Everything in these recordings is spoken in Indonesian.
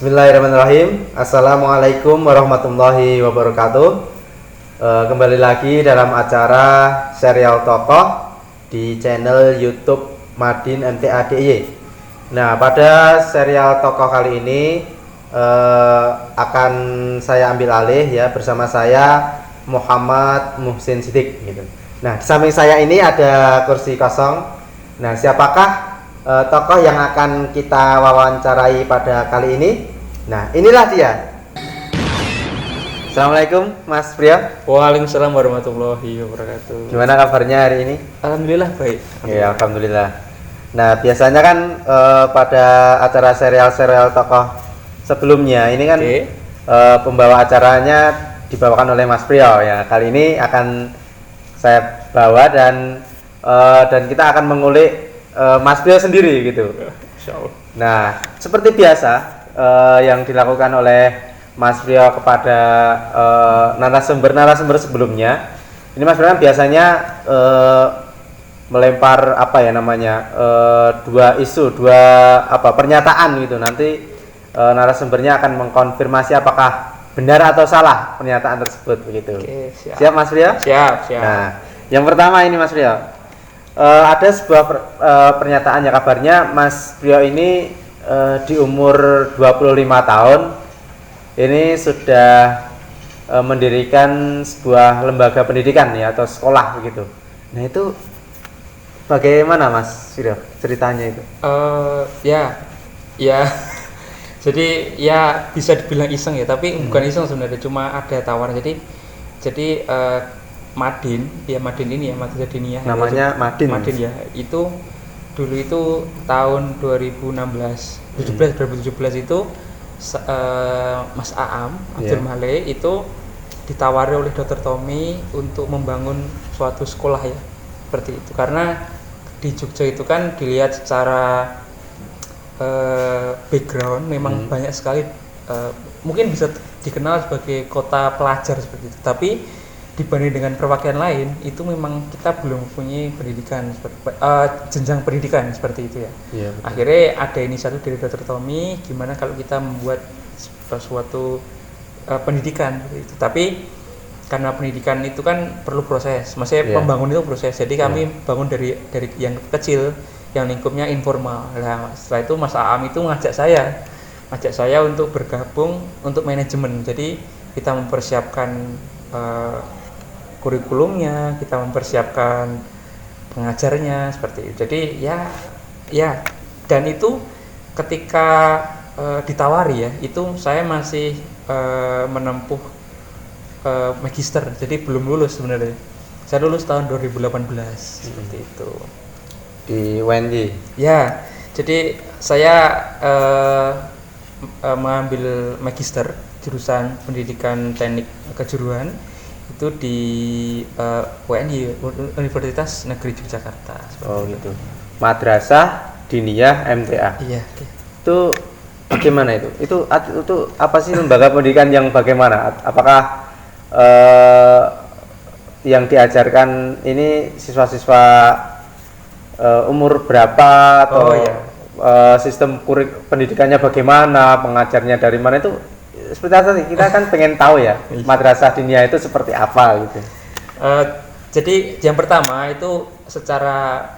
Bismillahirrahmanirrahim. Assalamualaikum warahmatullahi wabarakatuh. Kembali lagi dalam acara serial tokoh di channel YouTube Madin MTA DIY. Nah, pada serial tokoh kali ini akan saya ambil alih ya, bersama saya Muhammad Muhsin Siddiq gitu. Nah, di samping saya ini ada kursi kosong. Nah, siapakah tokoh yang akan kita wawancarai pada kali ini? Nah, inilah dia. Assalamualaikum Mas Priyo. Waalaikumsalam warahmatullahi wabarakatuh. Gimana kabarnya hari ini? Alhamdulillah baik. Ya, alhamdulillah. Nah, biasanya kan pada acara serial tokoh sebelumnya ini kan pembawa acaranya dibawakan oleh Mas Priyo ya. Kali ini akan saya bawa dan kita akan mengulik Mas Priyo sendiri gitu. Insyaallah. Nah, seperti biasa yang dilakukan oleh Mas Priyo kepada narasumber sebelumnya, ini Mas Priyo biasanya melempar dua pernyataan gitu. Nanti narasumbernya akan mengkonfirmasi apakah benar atau salah pernyataan tersebut begitu. Oke, siap. Siap Mas Priyo? Siap. Nah, yang pertama ini Mas Priyo. Ada sebuah pernyataan ya, kabarnya Mas Priyo ini di umur 25 tahun ini sudah mendirikan sebuah lembaga pendidikan ya, atau sekolah begitu. Nah, itu bagaimana Mas Priyo ceritanya itu? Ya. Jadi ya bisa dibilang iseng ya, tapi bukan iseng sebenarnya, cuma ada tawaran. Jadi Madin ini ya, Madin Diniyah. Namanya Madin. Madin ya. Itu dulu itu tahun 2017 itu Mas Aam Abdul Malik itu ditawari oleh Dr. Tommy untuk membangun suatu sekolah ya. Seperti itu. Karena di Jogja itu kan dilihat secara background memang banyak sekali mungkin bisa dikenal sebagai kota pelajar seperti itu. Tapi dibanding dengan perwakilan lain itu memang kita belum mempunyai pendidikan jenjang pendidikan seperti itu ya. Iya, akhirnya ada inisiatif dari Dr. Tommy, gimana kalau kita membuat suatu pendidikan seperti itu. Tapi karena pendidikan itu kan perlu proses, maksudnya pembangunan itu proses. Jadi kami bangun dari yang kecil, yang lingkupnya informal. Nah, setelah itu Mas Aam itu ngajak saya untuk bergabung untuk manajemen. Jadi kita mempersiapkan kurikulumnya, kita mempersiapkan pengajarnya seperti itu. Jadi ya dan itu ketika ditawari ya, itu saya masih menempuh magister, jadi belum lulus sebenarnya. Saya lulus tahun 2018 seperti itu di UNY. Ya, jadi saya mengambil magister jurusan pendidikan teknik kejuruan itu di UNY, Universitas Negeri Yogyakarta. Oh gitu. Madrasah Diniyah MTA. Iya. Itu bagaimana itu? Itu apa sih lembaga pendidikan yang bagaimana? Apakah yang diajarkan ini siswa-siswa umur berapa atau sistem pendidikannya bagaimana, pengajarnya dari mana, itu seperti apa sih? Kita kan pengen tahu ya, Madrasah Diniyah itu seperti apa gitu. Jadi yang pertama itu secara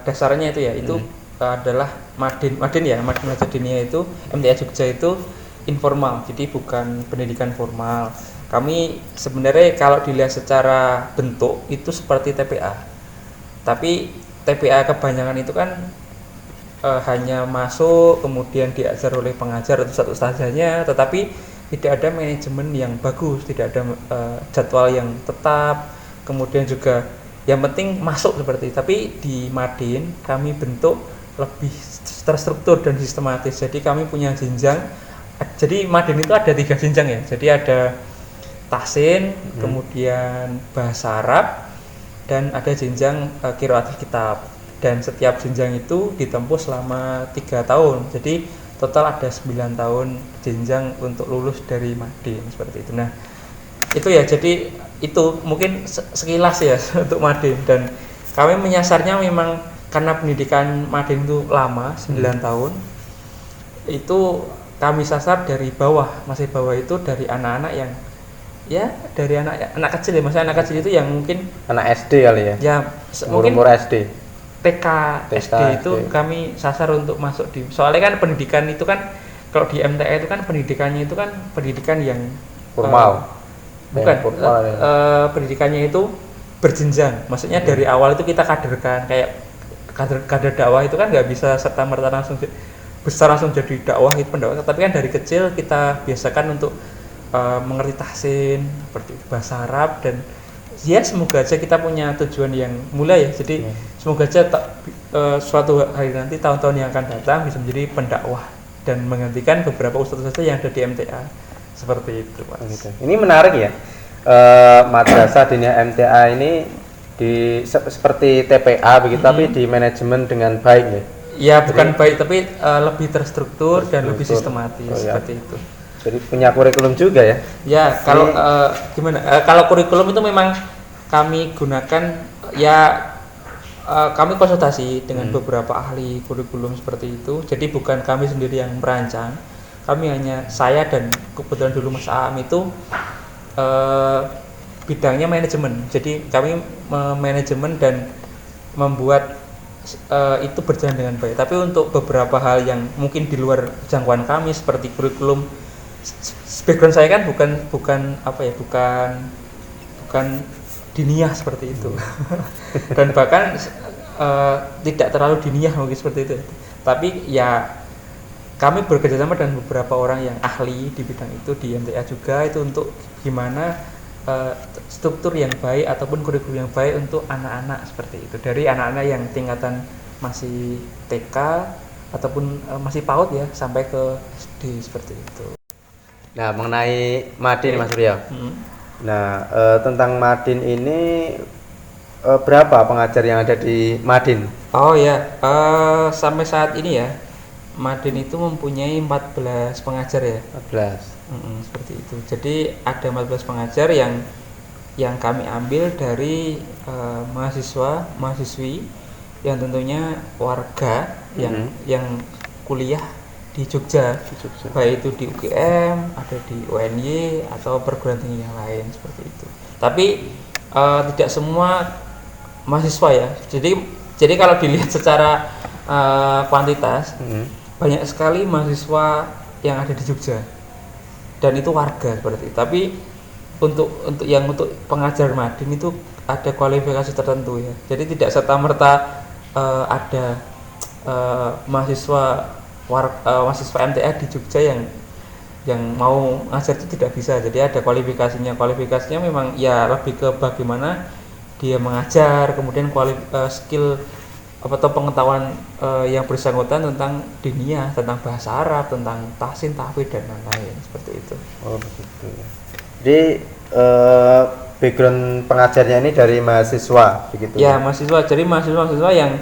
dasarnya itu ya, itu adalah Madin ya, Madrasah Diniyah itu MTA Jogja itu informal, jadi bukan pendidikan formal. Kami sebenarnya kalau dilihat secara bentuk itu seperti TPA, tapi TPA kebanyakan itu kan hanya masuk kemudian diajar oleh pengajar atau satu ustazahnya, tetapi tidak ada manajemen yang bagus, tidak ada jadwal yang tetap, kemudian juga yang penting masuk seperti itu. Tapi di Madin kami bentuk lebih terstruktur dan sistematis, jadi kami punya jenjang. Jadi Madin itu ada 3 jenjang ya, jadi ada tahsin, kemudian bahasa Arab, dan ada jenjang qiraatul kitab. Dan setiap jenjang itu ditempuh selama 3 tahun, jadi total ada 9 tahun jenjang untuk lulus dari Madin seperti itu. Nah itu ya, jadi itu mungkin sekilas ya untuk Madin. Dan kami menyasarnya memang karena pendidikan Madin itu lama, 9 tahun, itu kami sasar dari bawah, masih bawah itu dari anak-anak yang ya dari anak kecil ya, maksudnya anak kecil itu yang mungkin Anak SD kali ya. ya mungkin Umur SD. TK, SD itu SD. kami sasar untuk masuk di, soalnya kan pendidikan itu kan kalau di MTA itu kan pendidikannya itu kan pendidikan yang Formal. bukan Formal, ya. pendidikannya itu berjenjang, maksudnya dari awal itu kita kaderkan kayak kader dakwah itu kan nggak bisa serta merta langsung besar langsung jadi dakwah itu pendakwah, tapi kan dari kecil kita biasakan untuk mengerti tahsin seperti itu, bahasa Arab, dan ya semoga aja kita punya tujuan yang mulia ya, jadi semoga aja suatu hari nanti tahun-tahun yang akan datang bisa menjadi pendakwah dan menggantikan beberapa ustadz yang ada di MTA seperti itu, Mas. Gitu. Ini menarik ya, madrasah diniyah MTA ini seperti TPA begitu, tapi di manajemen dengan baik ya. Ya bukan baik tapi lebih terstruktur dan lebih sistematis seperti itu. Jadi punya kurikulum juga ya? Ya kalau gimana? Kalau kurikulum itu memang kami gunakan ya kami konsultasi dengan beberapa ahli kurikulum seperti itu. Jadi bukan kami sendiri yang merancang. Kami hanya saya dan kebetulan dulu Mas Aam itu bidangnya manajemen. Jadi kami manajemen dan membuat itu berjalan dengan baik. Tapi untuk beberapa hal yang mungkin di luar jangkauan kami seperti kurikulum, background saya kan bukan diniyah seperti itu. Dan bahkan tidak terlalu diniyah mungkin seperti itu. Tapi ya kami bekerjasama dengan beberapa orang yang ahli di bidang itu di MTA juga, itu untuk gimana struktur yang baik ataupun kurikulum yang baik untuk anak-anak seperti itu, dari anak-anak yang tingkatan masih TK ataupun masih PAUD ya sampai ke SD seperti itu. Nah, mengenai Madin Mas Surya. Nah, tentang Madin ini berapa pengajar yang ada di Madin? Oh ya, sampai saat ini ya Madin itu mempunyai 14 pengajar ya. 14. Seperti itu. Jadi ada 14 pengajar yang kami ambil dari mahasiswi yang tentunya warga yang kuliah di Jogja. Baik itu di UGM, ada di UNY atau perguruan tinggi yang lain seperti itu. Tapi tidak semua mahasiswa ya. Jadi kalau dilihat secara kuantitas banyak sekali mahasiswa yang ada di Jogja dan itu warga seperti itu. Tapi untuk pengajar Madin itu ada kualifikasi tertentu ya. Jadi tidak serta merta ada mahasiswa MTA di Jogja yang mau ngajar itu tidak bisa. Jadi ada kualifikasinya memang ya lebih ke bagaimana dia mengajar, kemudian skill atau pengetahuan yang bersangkutan tentang diniyah, tentang bahasa Arab, tentang tahsin, tahfidz dan lain-lain seperti itu. Oh begitu. Jadi background pengajarnya ini dari mahasiswa begitu. Ya mahasiswa, jadi mahasiswa yang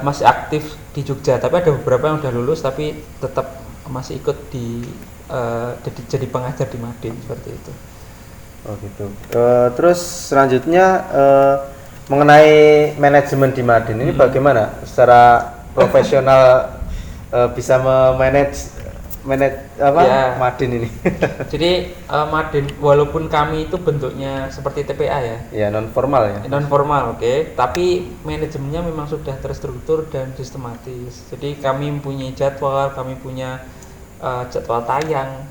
masih aktif di Jogja, tapi ada beberapa yang udah lulus tapi tetap masih ikut jadi pengajar di Madin seperti itu. Oh gitu. Terus selanjutnya mengenai manajemen di Madin ini bagaimana secara profesional bisa memanage Madin ini? Jadi Madin walaupun kami itu bentuknya seperti TPA ya. Ya non formal ya. Non formal, oke. Tapi manajemennya memang sudah terstruktur dan sistematis. Jadi kami mempunyai jadwal, kami punya jadwal tayang,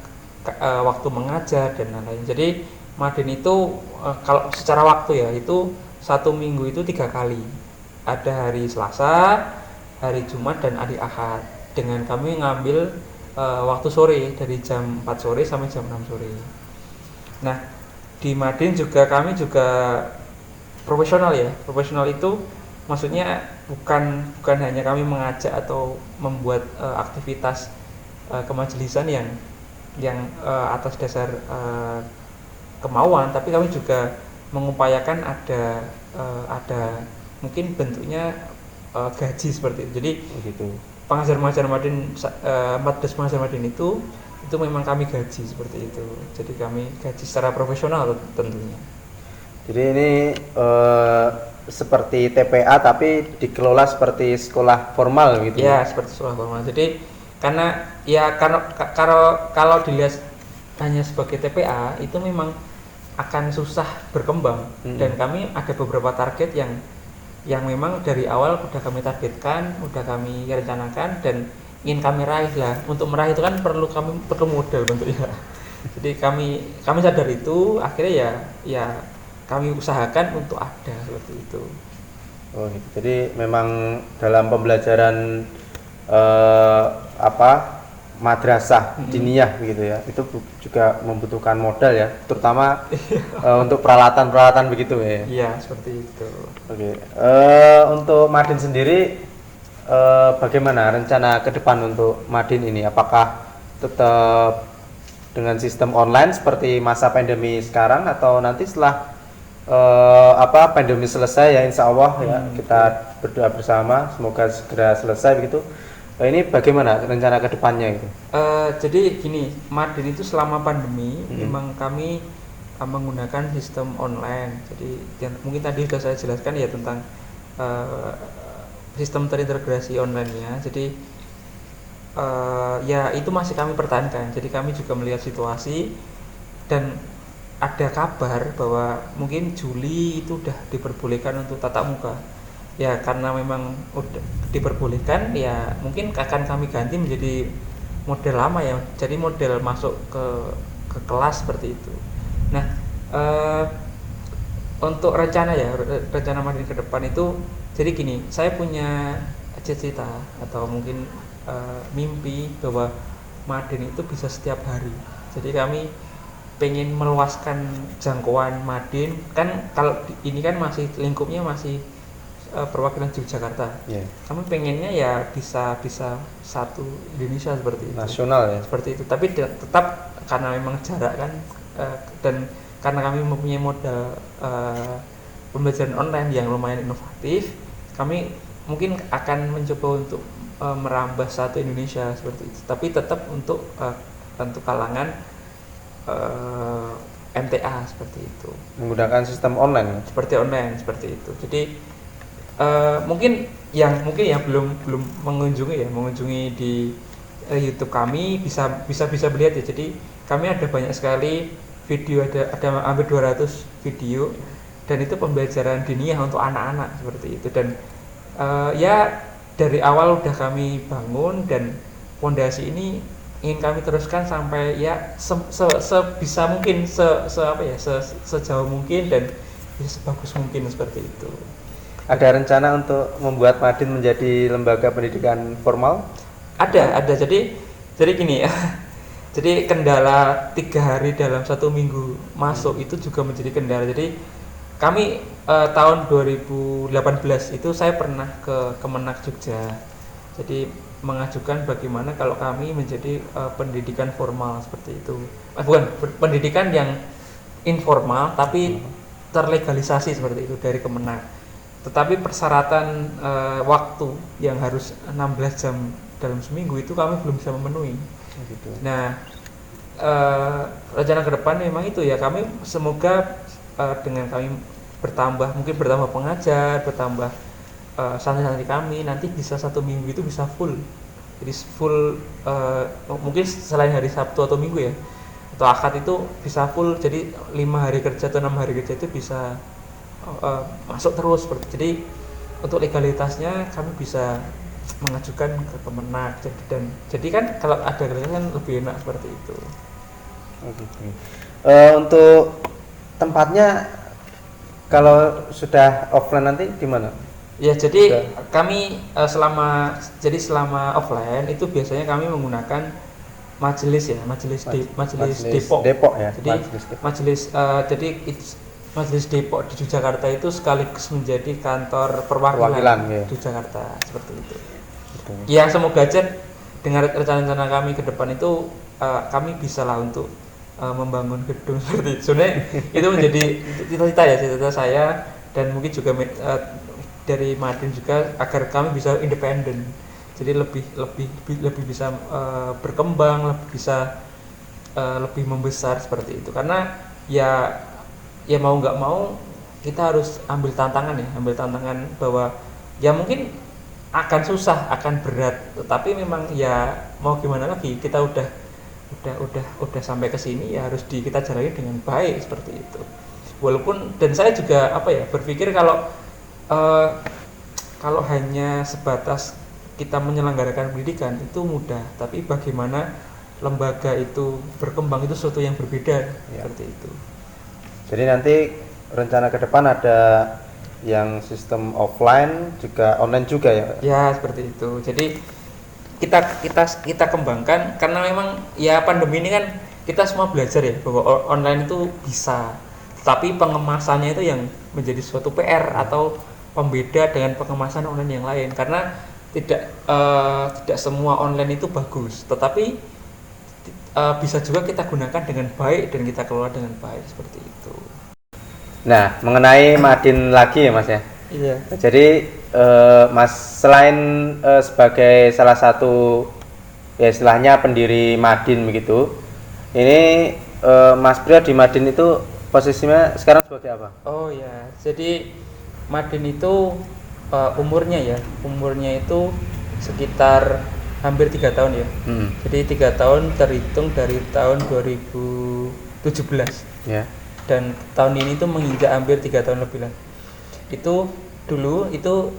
waktu mengajar dan lain-lain. Jadi Madin itu kalau secara waktu ya itu 1 minggu itu 3 kali. Ada hari Selasa, hari Jumat dan hari Ahad. Dengan kami ngambil waktu sore dari jam 4 sore sampai jam 6 sore. Nah, di Madin juga kami juga profesional ya. Profesional itu maksudnya bukan hanya kami mengajak atau membuat aktivitas kemajelisan yang atas dasar kemauan, tapi kami juga mengupayakan ada mungkin bentuknya gaji seperti itu. Jadi begitu. Pengajar Madin 14 pengajar Madin itu memang kami gaji seperti itu. Jadi kami gaji secara profesional tentunya. Jadi ini seperti TPA tapi dikelola seperti sekolah formal gitu. Ya, seperti sekolah formal. Jadi karena ya kalau dilihat hanya sebagai TPA itu memang akan susah berkembang. Dan kami ada beberapa target yang memang dari awal udah kami targetkan, udah kami rencanakan dan ingin kami raih lah. Untuk meraih itu kan perlu modal bentuknya. Jadi kami sadar itu, akhirnya ya kami usahakan untuk ada seperti itu. Oh gitu. Jadi memang dalam pembelajaran madrasah diniyah begitu ya, itu juga membutuhkan modal ya, terutama untuk peralatan begitu ya. Iya, seperti itu. Oke. Untuk Madin sendiri bagaimana rencana ke depan untuk Madin ini? Apakah tetap dengan sistem online seperti masa pandemi sekarang, atau nanti setelah pandemi selesai ya, insya Allah ya kita berdoa bersama semoga segera selesai begitu. Ini bagaimana rencana ke depannya gitu? Jadi gini, Madin itu selama pandemi memang kami menggunakan sistem online. Jadi mungkin tadi sudah saya jelaskan ya tentang sistem terintegrasi online-nya. Jadi ya itu masih kami pertahankan. Jadi kami juga melihat situasi dan ada kabar bahwa mungkin Juli itu udah diperbolehkan untuk tatap muka. Ya karena memang udah diperbolehkan, ya mungkin akan kami ganti menjadi model lama ya. Jadi model masuk ke kelas seperti itu. Nah, untuk rencana Madin ke depan itu, jadi gini, saya punya cita-cita atau mungkin mimpi bahwa Madin itu bisa setiap hari. Jadi kami pengen meluaskan jangkauan Madin, kan kalau ini kan masih lingkupnya masih perwakilan Yogyakarta. Kami pengennya ya bisa satu Indonesia seperti itu. Nasional ya. Seperti itu. Tapi tetap karena memang jarak kan dan karena kami mempunyai modal pembelajaran online yang lumayan inovatif, kami mungkin akan mencoba untuk merambah satu Indonesia seperti itu. Tapi tetap untuk kalangan MTA seperti itu. Menggunakan sistem online. Seperti itu. Jadi mungkin yang belum mengunjungi di YouTube kami bisa melihat ya. Jadi kami ada banyak sekali video, ada hampir 200 video, dan itu pembelajaran diniyah untuk anak-anak seperti itu. Dan ya dari awal udah kami bangun, dan fondasi ini ingin kami teruskan sampai ya sebisa mungkin, sejauh mungkin dan bisa sebagus mungkin seperti itu. Ada rencana untuk membuat Madin menjadi lembaga pendidikan formal? Ada. Jadi gini ya. Jadi kendala 3 hari dalam 1 minggu masuk itu juga menjadi kendala. Jadi kami tahun 2018 itu saya pernah ke Kemenak Jogja. Jadi mengajukan bagaimana kalau kami menjadi pendidikan formal seperti itu. Bukan pendidikan yang informal tapi terlegalisasi seperti itu dari Kemenak. Tetapi persyaratan waktu yang harus 16 jam dalam seminggu itu kami belum bisa memenuhi. Gitu. Nah, rencana ke depan memang itu ya, kami semoga dengan kami mungkin bertambah pengajar, bertambah santri-santri kami, nanti bisa 1 minggu itu bisa full. Jadi full mungkin selain hari Sabtu atau Minggu ya, atau Akad itu bisa full. Jadi 5 hari kerja atau 6 hari kerja itu bisa masuk terus seperti. Jadi untuk legalitasnya kami bisa mengajukan ke Kemenak, jadi kan kalau ada legalitas kan lebih enak seperti itu. Untuk tempatnya kalau sudah offline nanti gimana? Ya, jadi kami selama offline itu biasanya kami menggunakan majelis Depok ya. Jadi Majelis Depok di Yogyakarta itu sekaligus menjadi kantor perwakilan di Jakarta seperti itu. Betul. Ya semoga aja dengan rencana-rencana kami ke depan itu kami bisa lah untuk membangun gedung seperti itu. Sebenarnya itu menjadi cita-cita saya, dan mungkin juga dari Madin juga, agar kami bisa independen. Jadi lebih bisa berkembang, lebih membesar seperti itu. Karena ya mau nggak mau kita harus ambil tantangan bahwa ya mungkin akan susah, akan berat. Tetapi memang ya mau gimana lagi, kita udah sampai ke sini ya harus kita jalani dengan baik seperti itu. Walaupun dan saya juga apa ya berpikir eh, kalau hanya sebatas kita menyelenggarakan pendidikan itu mudah, tapi bagaimana lembaga itu berkembang itu sesuatu yang berbeda Ya. seperti itu. Jadi nanti rencana ke depan ada yang sistem offline juga online juga ya? Ya seperti itu. Jadi kita kembangkan karena memang ya pandemi ini kan kita semua belajar ya bahwa online itu bisa, tapi pengemasannya itu yang menjadi suatu PR atau pembeda dengan pengemasan online yang lain karena tidak semua online itu bagus, tetapi bisa juga kita gunakan dengan baik dan kita kelola dengan baik seperti itu. Nah, mengenai Madin lagi ya Mas ya. Iya. Jadi Mas selain sebagai salah satu ya istilahnya pendiri Madin begitu, ini Mas Priyo di Madin itu posisinya sekarang sebagai apa? Oh ya, jadi Madin itu umurnya itu sekitar hampir 3 tahun ya. Jadi 3 tahun terhitung dari tahun 2017. Ya. Dan tahun ini tuh menginjak hampir 3 tahun lebih lah. Itu dulu itu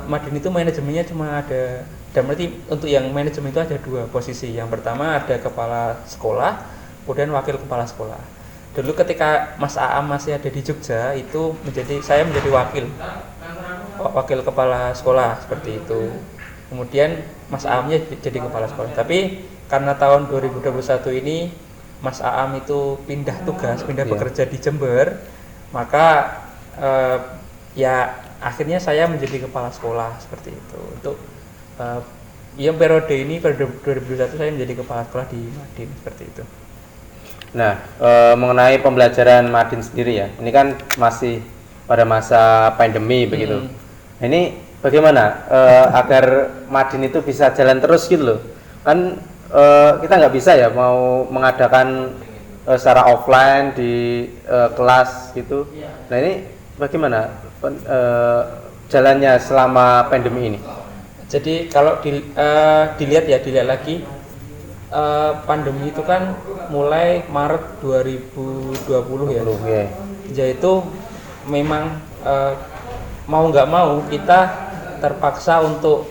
Madin itu manajemennya cuma ada, dan berarti untuk yang manajemen itu ada 2 posisi. Yang pertama ada kepala sekolah, kemudian wakil kepala sekolah. Dulu ketika Mas Aam masih ada di Jogja itu saya menjadi wakil kepala sekolah seperti itu. Kemudian Mas Aamnya jadi kepala sekolah. Tapi karena tahun 2021 ini Mas Aam itu pindah bekerja di Jember, maka ya akhirnya saya menjadi kepala sekolah seperti itu. Untuk periode 2021 saya menjadi kepala sekolah di Madin seperti itu. Nah, mengenai pembelajaran Madin sendiri ya, ini kan masih pada masa pandemi begitu. Nah, ini bagaimana agar Madin itu bisa jalan terus gitu loh? Kan kita nggak bisa ya mau mengadakan secara offline di kelas gitu. Nah, ini bagaimana jalannya selama pandemi ini? Jadi kalau dilihat lagi. Pandemi itu kan mulai Maret 2020 ya. Yaitu memang mau nggak mau kita terpaksa untuk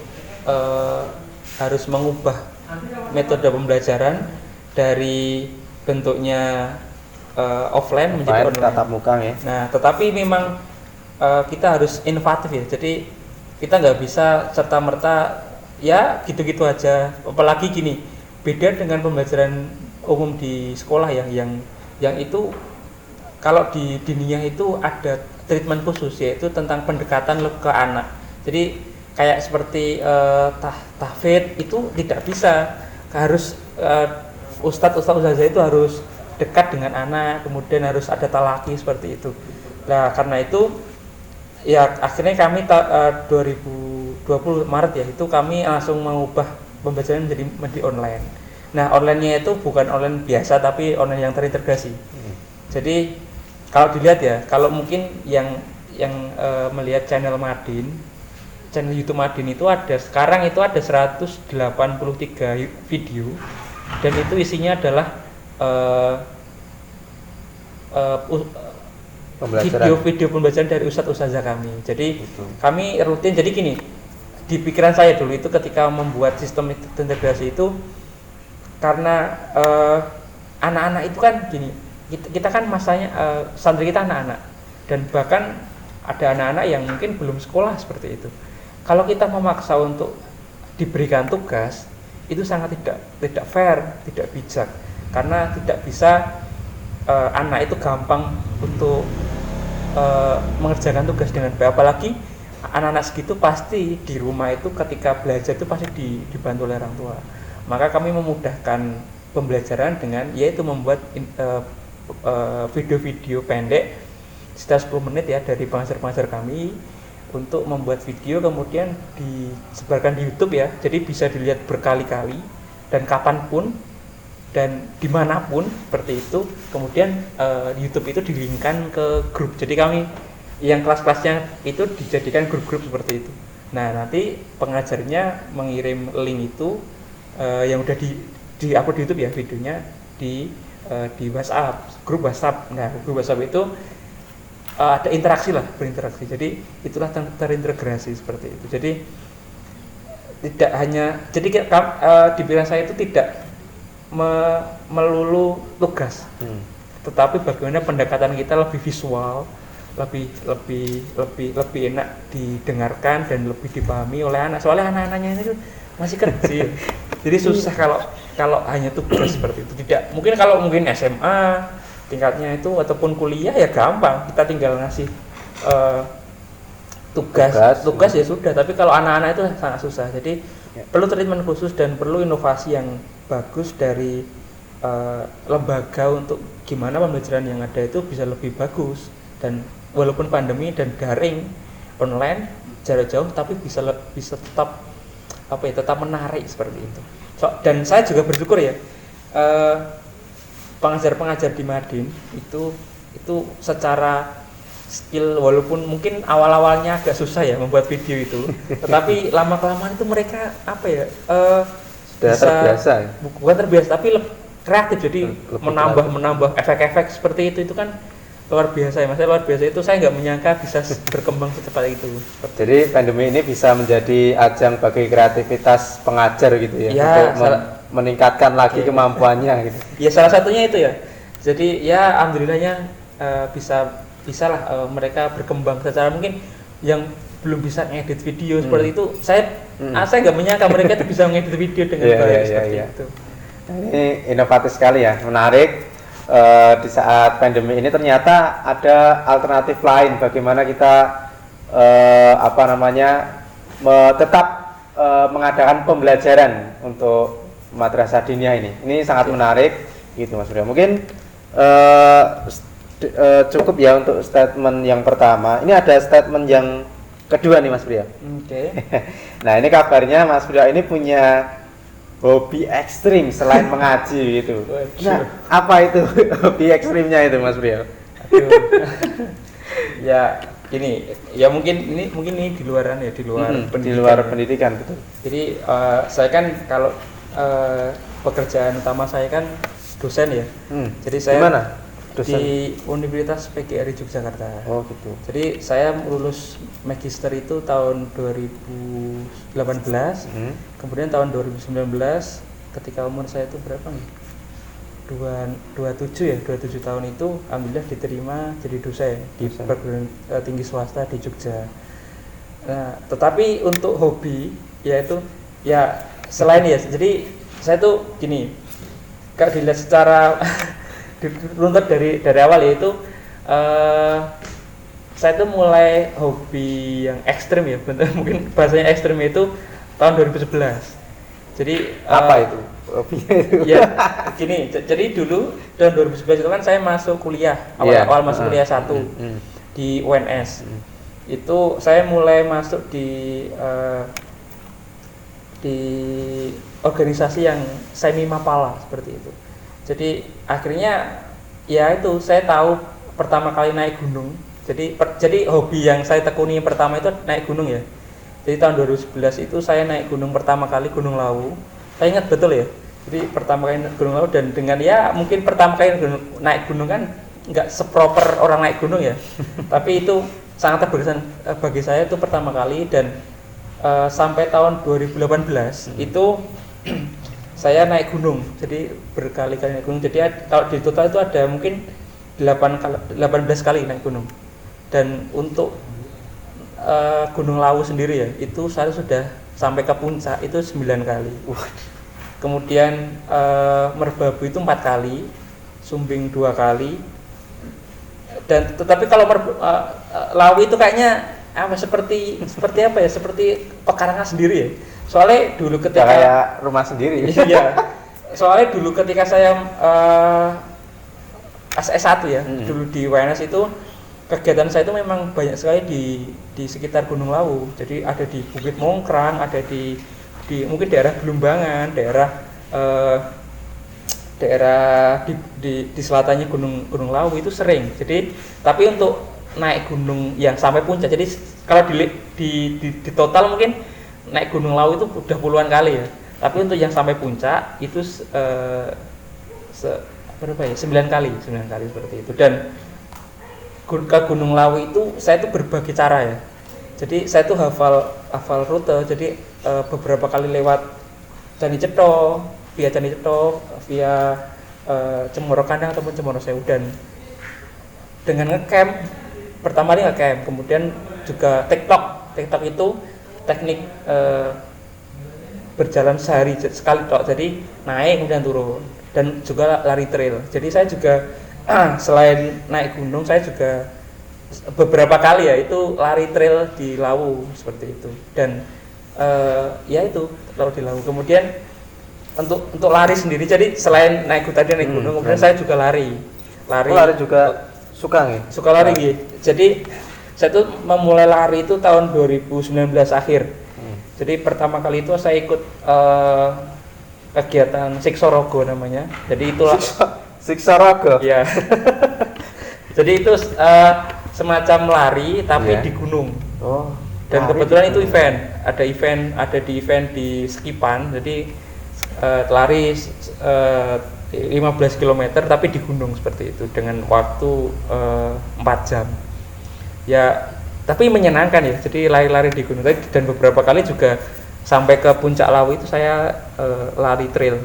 harus mengubah metode pembelajaran dari bentuknya offline menjadi online. Tatap muka ya. Nah, tetapi memang kita harus inovatif ya. Jadi kita nggak bisa serta merta ya gitu-gitu aja. Apalagi gini. Beda dengan pembelajaran umum di sekolah yang itu kalau di diniyah itu ada treatment khusus yaitu tentang pendekatan ke anak. Jadi kayak seperti tahfidz itu tidak bisa, harus ustadz itu harus dekat dengan anak, kemudian harus ada talaki seperti itu. Nah karena itu ya akhirnya kami 2020 Maret ya itu kami langsung mengubah pembelajaran menjadi online. Nah, online-nya itu bukan online biasa tapi online yang terintegrasi. Jadi kalau dilihat ya, kalau mungkin yang melihat channel YouTube Madin itu sekarang itu ada 183 video dan itu isinya adalah video pembelajaran dari ustadz-ustazah kami. Jadi kami rutin, jadi gini, di pikiran saya dulu itu ketika membuat sistem integrasi itu karena anak-anak itu kan gini, kita kan masanya santri kita anak-anak dan bahkan ada anak-anak yang mungkin belum sekolah seperti itu. Kalau kita memaksa untuk diberikan tugas itu sangat tidak fair, tidak bijak karena tidak bisa anak itu gampang untuk mengerjakan tugas dengan baik, apalagi anak-anak segitu pasti di rumah itu ketika belajar itu pasti dibantu oleh orang tua. Maka kami memudahkan pembelajaran dengan yaitu membuat video-video pendek sekitar 10 menit ya dari pengajar-pengajar kami untuk membuat video kemudian disebarkan di YouTube ya. Jadi bisa dilihat berkali-kali dan kapanpun dan dimanapun seperti itu. Kemudian YouTube itu dilinkkan ke grup. Jadi kami yang kelas-kelasnya itu dijadikan grup-grup seperti itu. Nah, nanti pengajarnya mengirim link itu yang udah di upload di YouTube ya videonya di WhatsApp, grup WhatsApp. Nah, grup WhatsApp itu ada interaksi lah, berinteraksi. Jadi itulah terintegrasi seperti itu. Jadi tidak hanya di pikiran saya itu tidak melulu tugas, tetapi bagaimana pendekatan kita lebih visual, lebih enak didengarkan dan lebih dipahami oleh anak. Soalnya anak-anaknya ini tuh masih kecil, jadi susah kalau hanya tugas seperti itu. Tidak mungkin kalau mungkin SMA tingkatnya itu ataupun kuliah ya gampang, kita tinggal ngasih tugas ya sudah. Tapi kalau anak-anak itu sangat susah, jadi perlu treatment khusus dan perlu inovasi yang bagus dari lembaga untuk gimana pembelajaran yang ada itu bisa lebih bagus, dan walaupun pandemi dan daring online jarak jauh tapi bisa tetap tetap menarik seperti itu. Dan saya juga bersyukur ya, pengajar-pengajar di Madin itu secara skill, walaupun mungkin awal-awalnya agak susah ya membuat video itu, tetapi lama-kelamaan itu mereka sudah terbiasa ya? Bukan terbiasa tapi kreatif, jadi menambah efek-efek seperti itu kan luar biasa ya. Maksudnya luar biasa itu saya nggak menyangka bisa berkembang secepat itu. Jadi pandemi ini bisa menjadi ajang bagi kreativitas pengajar gitu ya, untuk meningkatkan lagi kemampuannya gitu. Ya salah satunya itu ya. Jadi ya alhamdulillahnya bisa lah mereka berkembang secara mungkin yang belum bisa ngedit video seperti itu. Saya nggak menyangka mereka itu bisa ngedit video dengan baik seperti itu. Ini inovatif sekali ya, menarik. Di saat pandemi ini ternyata ada alternatif lain bagaimana kita tetap mengadakan pembelajaran untuk madrasah diniyah ini. Ini sangat menarik gitu Mas Brio. Mungkin cukup ya untuk statement yang pertama. Ini ada statement yang kedua nih Mas Brio. Oke. Nah, ini kabarnya Mas Brio ini punya hobi ekstrim selain mengaji gitu. Nah, apa itu hobi ekstrimnya itu Mas Brio? Ya gini, ya mungkin ini di luar pendidikan. Di luar pendidikan betul. Jadi saya kan kalau pekerjaan utama saya kan dosen ya. Jadi saya di mana? Dosen? Di Universitas PGRI Yogyakarta. Oh gitu. Jadi saya lulus magister itu tahun 2018. Kemudian tahun 2019 ketika umur saya itu berapa nih? 27 tahun itu alhamdulillah diterima jadi dosen di perguruan tinggi swasta di Jogja. Nah, tetapi untuk hobi yaitu ya selain ya, jadi saya tuh gini, kalau dilihat secara runtut dari awal yaitu saya tuh mulai hobi yang ekstrim ya, mungkin bahasanya ekstrim itu tahun 2011. Jadi apa itu hobinya itu? Ya gini, jadi dulu tahun 2011 itu kan saya masuk kuliah awal masuk kuliah 1 di UNS. Itu saya mulai masuk di organisasi yang semi mapala seperti itu. Jadi akhirnya ya itu saya tahu pertama kali naik gunung. Jadi hobi yang saya tekuni pertama itu naik gunung ya. Jadi tahun 2011 itu saya naik gunung pertama kali, Gunung Lawu. Saya ingat betul ya. Jadi pertama kali naik Gunung Lawu, dan dengan ya mungkin pertama kali naik gunung kan nggak seproper orang naik gunung ya. Tapi itu sangat berkesan bagi saya, itu pertama kali. Dan sampai tahun 2018 itu saya naik gunung, jadi berkali-kali naik gunung. Jadi kalau di total itu ada mungkin 18 kali naik gunung. Dan untuk Gunung Lawu sendiri ya, itu saya sudah sampai ke puncak itu 9 kali. Kemudian Merbabu itu 4 kali, Sumbing 2 kali. Dan tetapi kalau Lawu itu kayaknya seperti apa ya? Seperti pekarangan sendiri ya. Soalnya dulu ketika kayak rumah sendiri. Iya. Soalnya dulu ketika saya S1 ya, dulu di WNS itu kegiatan saya itu memang banyak sekali di sekitar Gunung Lawu. Jadi ada di Bukit Mongkrang, ada di mungkin daerah Belumbangan, daerah di selatannya Gunung Lawu itu sering. Jadi tapi untuk naik gunung yang sampai puncak, jadi kalau di total mungkin naik Gunung Lawu itu udah puluhan kali ya. Tapi untuk yang sampai puncak itu berapa ya? 9 kali seperti itu. Dan ke Gunung Lawu itu saya tuh berbagai cara ya. Jadi saya tuh hafal rute. Jadi beberapa kali lewat Candi Cetho, via Cemoro Kandang ataupun Cemoro Sewu, dan dengan ngecamp, pertama kali ngecamp, kemudian juga TikTok itu teknik berjalan sehari sekali tok, jadi naik kemudian turun, dan juga lari trail. Jadi saya juga selain naik gunung, saya juga beberapa kali ya itu lari trail di Lawu seperti itu. Dan ya itu lalu di Lawu. Kemudian untuk lari sendiri, jadi selain naik tadi naik gunung, kemudian saya juga lari juga suka nggih? Suka lari nggih. Jadi saya tuh memulai lari itu tahun 2019 akhir. Jadi pertama kali itu saya ikut kegiatan Siksorogo namanya. Jadi itulah Siksorogo. Ya. Jadi itu semacam lari tapi di gunung. Oh. Dan kebetulan itu ada di event di Skipan. Jadi lari 15 km tapi di gunung seperti itu dengan waktu 4 jam. Ya, tapi menyenangkan ya. Jadi lari-lari di gunung, dan beberapa kali juga sampai ke puncak Lawu itu saya lari trail.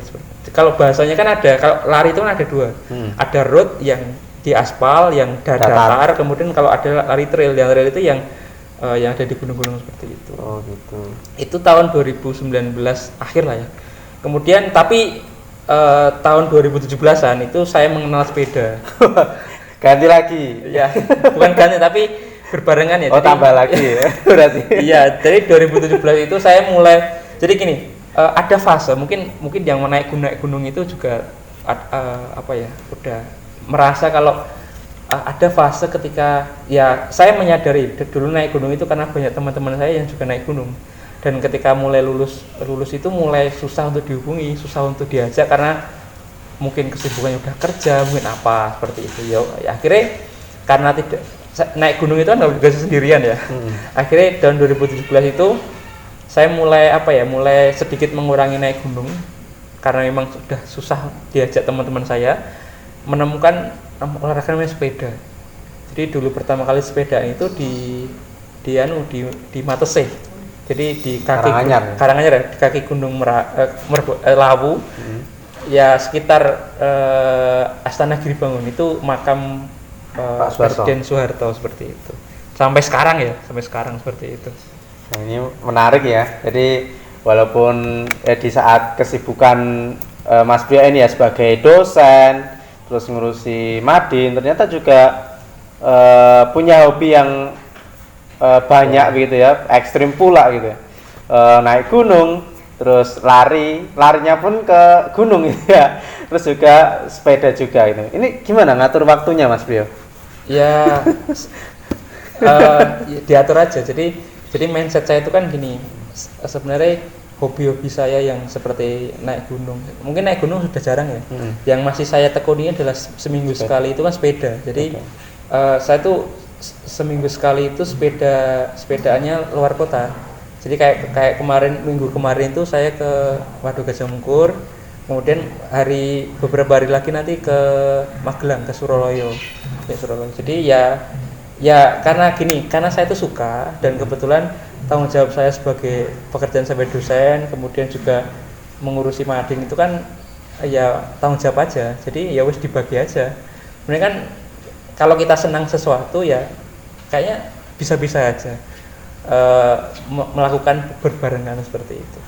Kalau bahasanya kan ada, kalau lari itu kan ada dua. Ada road yang di aspal, yang datar. Kemudian kalau ada lari trail, yang trail itu yang ada di gunung-gunung seperti itu. Oh gitu. Itu tahun 2019 akhir lah ya. Kemudian tapi tahun 2017-an itu saya mengenal sepeda. Ganti lagi. Ya, bukan ganti tapi berbarengan ya. Oh, jadi, tambah lagi ya. Berarti. Iya, dari 2017 itu saya mulai. Jadi gini, ada fase mungkin yang naik gunung itu juga udah merasa kalau ada fase ketika ya saya menyadari dulu naik gunung itu karena banyak teman-teman saya yang juga naik gunung. Dan ketika mulai lulus itu mulai susah untuk dihubungi, susah untuk diajak karena mungkin kesibukannya udah kerja, mungkin apa seperti itu. Ya akhirnya karena tidak naik gunung itu kan nggak bisa sendirian ya. Akhirnya tahun 2017 itu saya mulai sedikit mengurangi naik gunung karena memang sudah susah diajak teman-teman saya, menemukan olahraga namanya sepeda. Jadi dulu pertama kali sepeda itu di Matese. Jadi di kaki Karanganyar ya, di kaki Gunung Lawu. Ya sekitar Astana Giri Bangun itu makam Presiden Soeharto seperti itu. Sampai sekarang seperti itu. Nah, ini menarik ya. Jadi walaupun di saat kesibukan Mas Brio ini ya sebagai dosen, terus ngurusi Madin, ternyata juga punya hobi yang banyak begitu ya, ekstrim pula gitu ya. Naik gunung, terus larinya pun ke gunung gitu ya. Terus juga sepeda juga itu. Ini gimana ngatur waktunya Mas Brio? Ya diatur aja. Jadi mindset saya itu kan gini. Sebenarnya hobi-hobi saya yang seperti naik gunung. Mungkin naik gunung sudah jarang ya. Yang masih saya tekuni adalah seminggu sekali itu kan sepeda. Jadi saya tuh seminggu sekali itu sepedaannya luar kota. Jadi kayak minggu kemarin tuh saya ke Waduk Gajah Mungkur, kemudian beberapa hari lagi nanti ke Magelang, ke Suralaya. Jadi ya karena saya tuh suka, dan kebetulan tanggung jawab saya sebagai pekerjaan sebagai dosen, kemudian juga mengurusi Madin itu kan ya tanggung jawab aja. Jadi ya wis dibagi aja. Sebenarnya kan kalau kita senang sesuatu ya kayaknya bisa-bisa aja melakukan berbarengan seperti itu.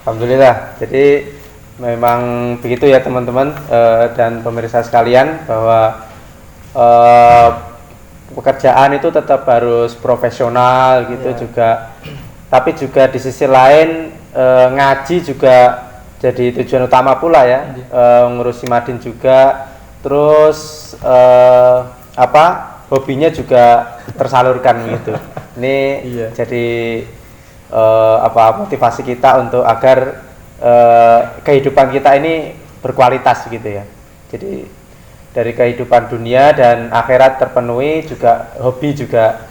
Alhamdulillah. Jadi memang begitu ya teman-teman dan pemirsa sekalian, bahwa pekerjaan itu tetap harus profesional gitu juga. Tapi juga di sisi lain ngaji juga jadi tujuan utama pula ya. Ngurusi Madin juga. Terus hobinya juga tersalurkan gitu. Ini jadi motivasi kita untuk agar kehidupan kita ini berkualitas gitu ya. Jadi dari kehidupan dunia dan akhirat terpenuhi, juga hobi juga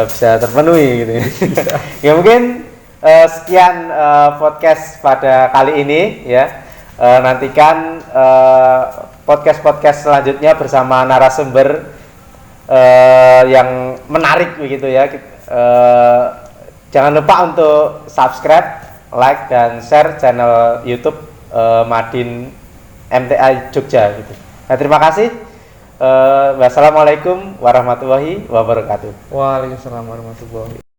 bisa terpenuhi gitu. Ya mungkin sekian podcast pada kali ini ya. Nantikan podcast selanjutnya bersama narasumber yang menarik begitu ya. Jangan lupa untuk subscribe, like dan share channel YouTube Madin MTA Jogja gitu. Nah, terima kasih. Wassalamualaikum warahmatullahi wabarakatuh. Waalaikumsalam warahmatullahi wabarakatuh.